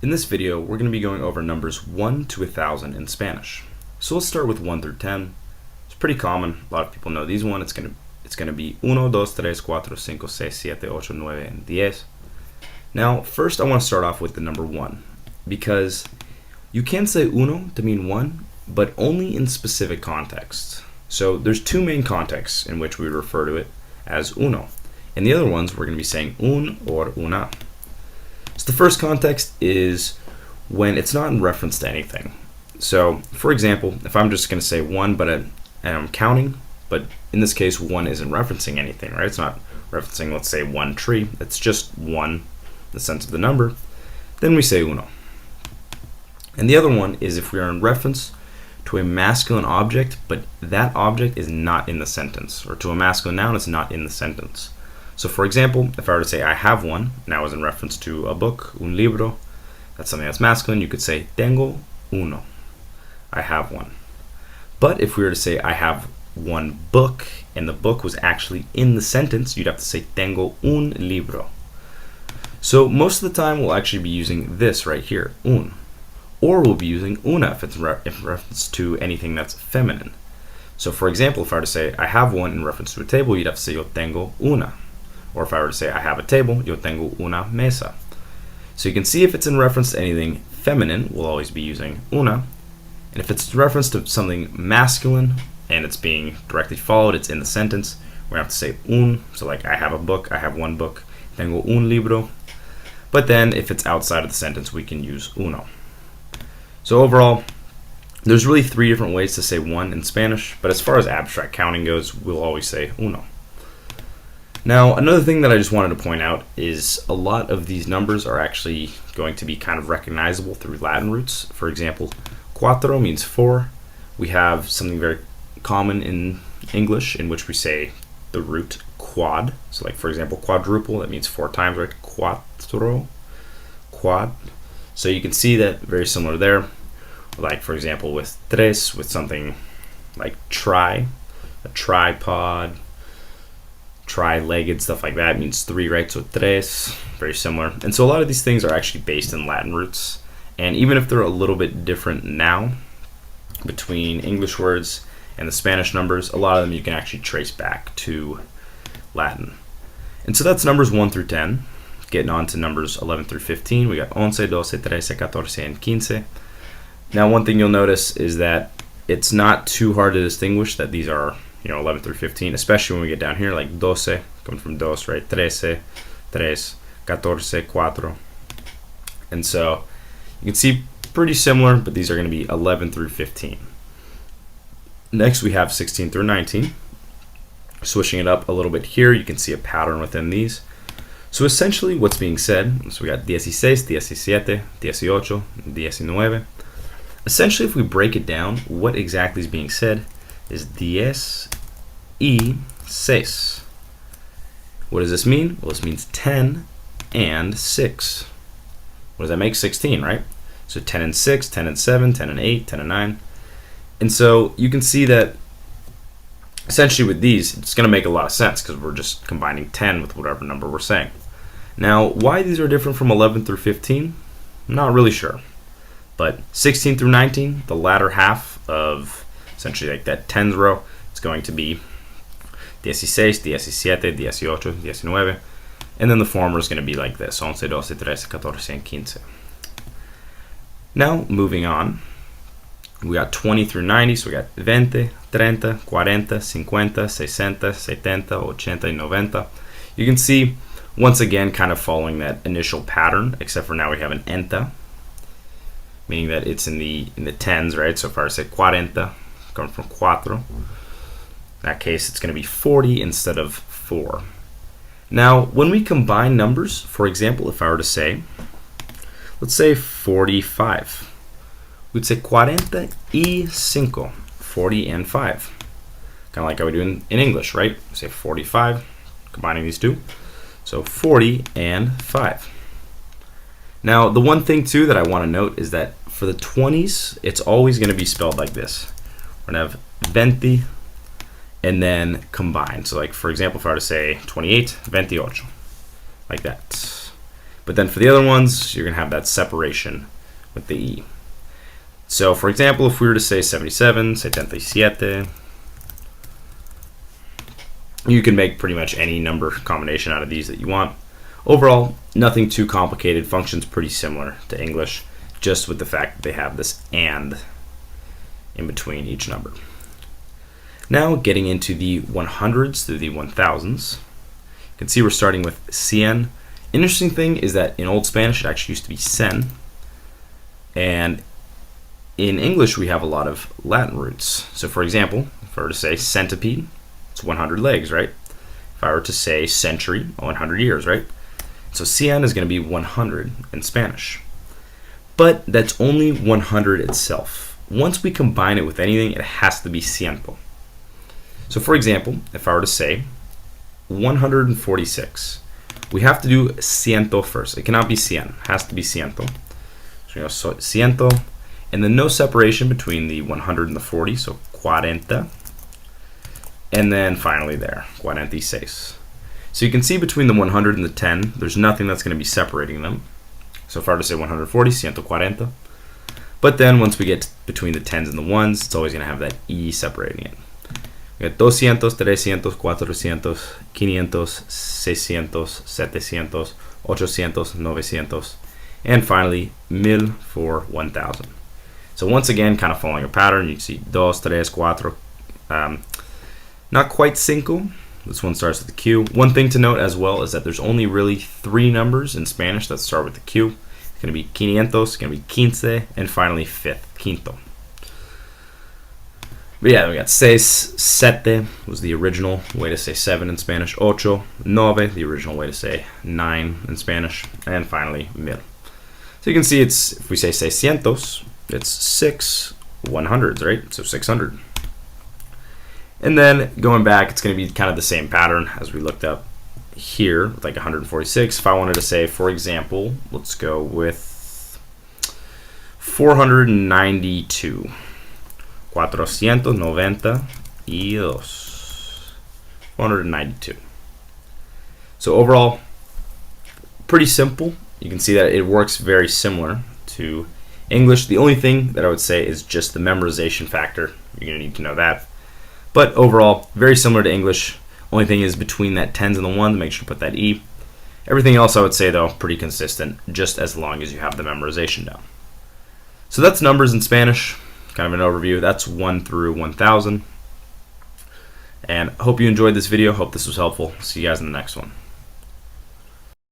In this video, we're going to be going over numbers 1 to 1,000 in Spanish. So let's start with 1 through 10. It's pretty common. A lot of people know these one. It's going to be 1, 2, 3, 4, 5, 6, 7, 8, 9, and 10. Now, first I want to start off with the number 1 because you can say uno to mean 1, but only in specific contexts. So there's two main contexts in which we refer to it as uno. And the other ones we're going to be saying un or una. So the first context is when it's not in reference to anything. So, for example, if I'm just going to say 1, and I'm counting, but in this case, 1 isn't referencing anything, right? It's not referencing, let's say, one tree. It's just 1 in the sense of the number. Then we say uno. And the other one is if we are in reference to a masculine object, but that object is not in the sentence, or to a masculine noun is not in the sentence. So for example, if I were to say I have one, now as in reference to a book, un libro, that's something that's masculine, you could say tengo uno, I have one. But if we were to say I have one book, and the book was actually in the sentence, you'd have to say tengo un libro. So most of the time we'll actually be using this right here, un. Or we'll be using una if it's in reference to anything that's feminine. So for example, if I were to say I have one in reference to a table, you'd have to say yo tengo una. Or if I were to say I have a table, yo tengo una mesa. So you can see if it's in reference to anything feminine, we'll always be using una. And if it's in reference to something masculine and it's being directly followed, it's in the sentence, we're going to have to say un. So like I have a book, I have one book, tengo un libro. But then if it's outside of the sentence, we can use uno. So overall, there's really 3 different ways to say 1 in Spanish, but as far as abstract counting goes, we'll always say uno. Now, another thing that I just wanted to point out is a lot of these numbers are actually going to be kind of recognizable through Latin roots. For example, cuatro means 4. We have something very common in English in which we say the root quad. So like, for example, quadruple, that means 4 times, right? Cuatro, quad. So you can see that very similar there. Like, for example, with tres, with something like tri, a tripod, tri-legged, stuff like that means 3, right? So tres, very similar. And so a lot of these things are actually based in Latin roots. And even if they're a little bit different now between English words and the Spanish numbers, a lot of them you can actually trace back to Latin. And so that's numbers 1 through 10. Getting on to numbers 11 through 15, we got 11, 12, 13, 14, and 15. Now one thing you'll notice is that it's not too hard to distinguish that these are 11 through 15, especially when we get down here, like 12, coming from dos, right? 13, 3, 14, 4. And so you can see pretty similar, but these are going to be 11 through 15. Next, we have 16 through 19. Switching it up a little bit here, you can see a pattern within these. So essentially what's being said, so we got 16, 17, 18, 19. Essentially, if we break it down, what exactly is being said is 10 y 6. What does this mean? Well, this means 10 and 6. What does that make? 16, right? So 10 and 6, 10 and 7, 10 and 8, 10 and 9. And so you can see that essentially with these, it's going to make a lot of sense because we're just combining 10 with whatever number we're saying. Now, why these are different from 11 through 15, I'm not really sure. But 16 through 19, the latter half of essentially like that tens row, it's going to be 16, 17, 18, 19. And then the former is going to be like this, 11, 12, 13, 14, and 15. Now, moving on, we got 20 through 90, so we got 20, 30, 40, 50, 60, 70, 80, and 90. You can see, once again, kind of following that initial pattern, except for now we have an enta, meaning that it's in the tens, right? So if I were to say 40, coming from cuatro, in that case it's going to be 40 instead of 4. Now, when we combine numbers, for example, if I were to say, let's say 45, we'd say 40 y 5, 40 and 5. Kind of like how we do in English, right? We say 45, combining these two. So 40 and 5. Now, the one thing too that I want to note is that for the 20s, it's always going to be spelled like this. We're going to have 20 and then combine. So like, for example, if I were to say 28, 28, like that. But then for the other ones, you're going to have that separation with the E. So for example, if we were to say 77, 77, you can make pretty much any number combination out of these that you want. Overall, nothing too complicated. Functions pretty similar to English, just with the fact that they have this and in between each number. Now getting into the 100s through the 1000s. You can see we're starting with cien. Interesting thing is that in Old Spanish it actually used to be cen, and in English we have a lot of Latin roots. So for example, if I were to say centipede, it's 100 legs, right? If I were to say century, 100 years, right? So cien is going to be 100 in Spanish. But that's only 100 itself. Once we combine it with anything, it has to be ciento. So for example, if I were to say 146, we have to do ciento first. It cannot be cien, it has to be ciento. So ciento, and then no separation between the 100 and the 40, so 40. And then finally there, 46. So you can see between the 100 and the 10, there's nothing that's going to be separating them. So if I were to say 140, 140. But then once we get between the 10s and the 1s, it's always going to have that E separating it. We got 200, 300, 400, 500, 600, 700, 800, 900, and finally 1000 for 1000. So once again, kind of following a pattern, you can see 2, 3, 4. Not quite cinco. This one starts with the Q. One thing to note as well is that there's only really 3 numbers in Spanish that start with the Q. It's going to be 500, it's going to be 15, and finally fifth, quinto. But yeah, we got 6, 7 was the original way to say 7 in Spanish. 8, 9, the original way to say 9 in Spanish. And finally, 1000. So you can see it's, if we say 600, it's 6 100s, right? So 600. And then going back, it's going to be kind of the same pattern as we looked up here, like 146. If I wanted to say, for example, let's go with 492. 492. 492. So overall, pretty simple. You can see that it works very similar to English. The only thing that I would say is just the memorization factor. You're going to need to know that. But overall, very similar to English. Only thing is between that 10s and the 1, make sure to put that E. Everything else I would say though, pretty consistent, just as long as you have the memorization down. So that's numbers in Spanish, kind of an overview. That's 1 through 1000. And I hope you enjoyed this video. Hope this was helpful. See you guys in the next one.